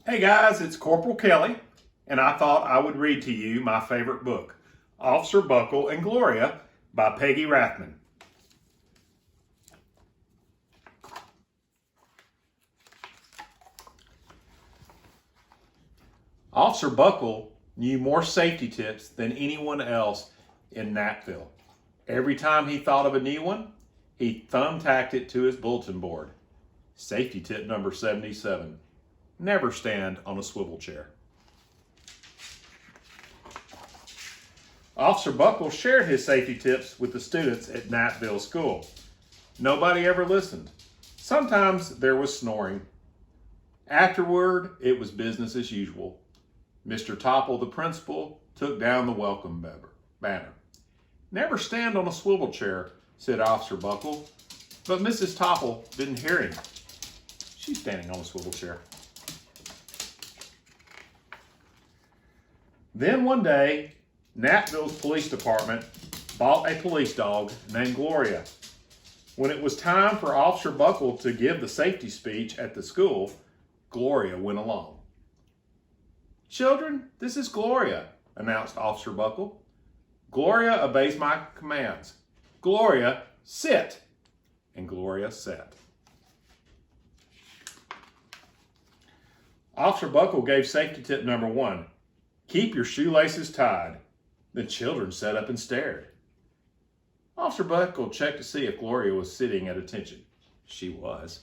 Hey guys, it's Corporal Kelley, and I thought I would read to you my favorite book, Officer Buckle and Gloria by Peggy Rathmann. Officer Buckle knew more safety tips than anyone else in Nashville. Every time he thought of a new one, he thumbtacked it to his bulletin board. Safety tip number 77. Never stand on a swivel chair. Officer Buckle shared his safety tips with the students at Nashville School. Nobody ever listened. Sometimes there was snoring. Afterward, it was business as usual. Mr. Topple, the principal, took down the welcome banner. Never stand on a swivel chair, said Officer Buckle, but Mrs. Topple didn't hear him. She's standing on a swivel chair. Then one day, Nashville's police department bought a police dog named Gloria. When it was time for Officer Buckle to give the safety speech at the school, Gloria went along. "Children, this is Gloria," announced Officer Buckle. "Gloria obeys my commands. Gloria, sit." And Gloria sat. Officer Buckle gave safety tip number 1. Keep your shoelaces tied. The children sat up and stared. Officer Buckle checked to see if Gloria was sitting at attention. She was.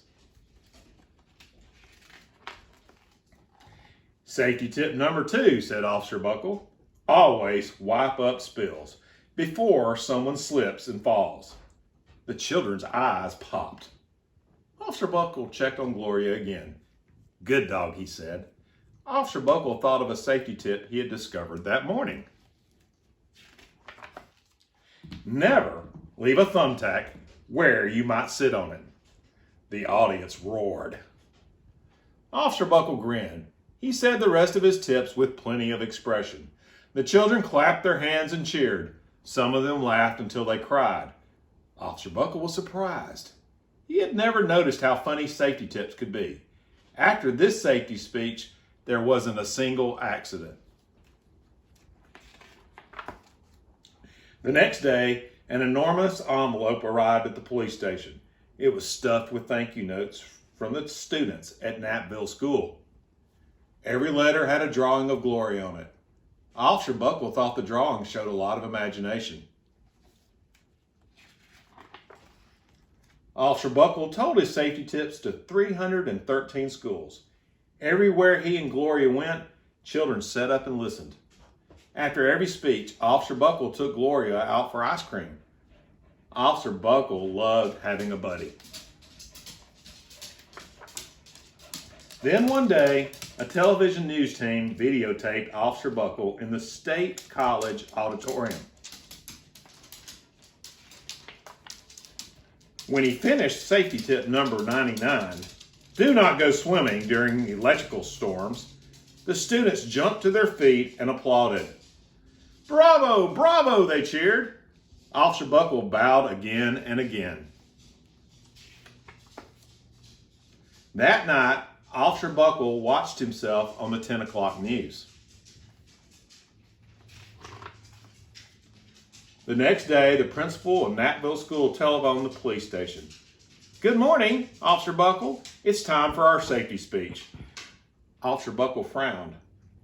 Safety tip number 2, said Officer Buckle. Always wipe up spills before someone slips and falls. The children's eyes popped. Officer Buckle checked on Gloria again. Good dog, he said. Officer Buckle thought of a safety tip he had discovered that morning. Never leave a thumbtack where you might sit on it. The audience roared. Officer Buckle grinned. He said the rest of his tips with plenty of expression. The children clapped their hands and cheered. Some of them laughed until they cried. Officer Buckle was surprised. He had never noticed how funny safety tips could be. After this safety speech, there wasn't a single accident. The next day, an enormous envelope arrived at the police station. It was stuffed with thank you notes from the students at Nashville School. Every letter had a drawing of Gloria on it. Officer Buckle thought the drawing showed a lot of imagination. Officer Buckle told his safety tips to 313 schools. Everywhere he and Gloria went, children sat up and listened. After every speech, Officer Buckle took Gloria out for ice cream. Officer Buckle loved having a buddy. Then one day, a television news team videotaped Officer Buckle in the State College auditorium. When he finished safety tip number 99, do not go swimming during electrical storms, the students jumped to their feet and applauded. Bravo, bravo, they cheered. Officer Buckle bowed again and again. That night, Officer Buckle watched himself on the 10 o'clock news. The next day, the principal of Nashville School telephoned the police station. Good morning, Officer Buckle. It's time for our safety speech. Officer Buckle frowned.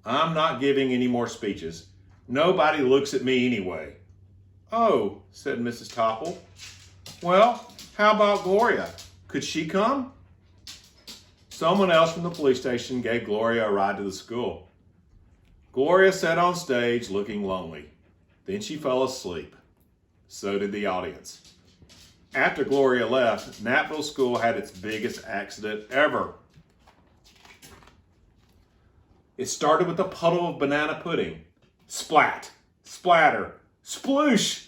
I'm not giving any more speeches. Nobody looks at me anyway. Oh, said Mrs. Topple. Well, how about Gloria? Could she come? Someone else from the police station gave Gloria a ride to the school. Gloria sat on stage looking lonely. Then she fell asleep. So did the audience. After Gloria left, Nashville School had its biggest accident ever. It started with a puddle of banana pudding. Splat, splatter, sploosh.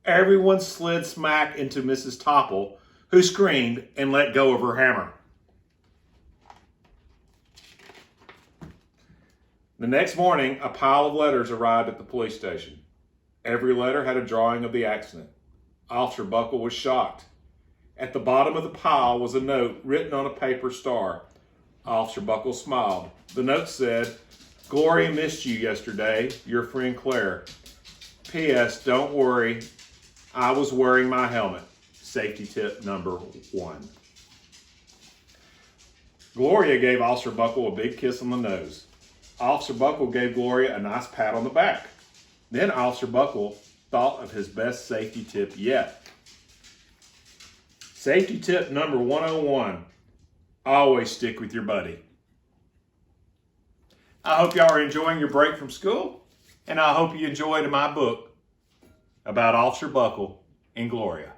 Everyone slid smack into Mrs. Topple, who screamed and let go of her hammer. The next morning, a pile of letters arrived at the police station. Every letter had a drawing of the accident. Officer Buckle was shocked. At the bottom of the pile was a note written on a paper star. Officer Buckle smiled. The note said, Gloria missed you yesterday, your friend Claire. P.S. Don't worry, I was wearing my helmet. Safety tip number 1. Gloria gave Officer Buckle a big kiss on the nose. Officer Buckle gave Gloria a nice pat on the back. Then Officer Buckle thought of his best safety tip yet. Safety tip number 101. Always stick with your buddy. I hope y'all are enjoying your break from school, and I hope you enjoyed my book about Officer Buckle and Gloria.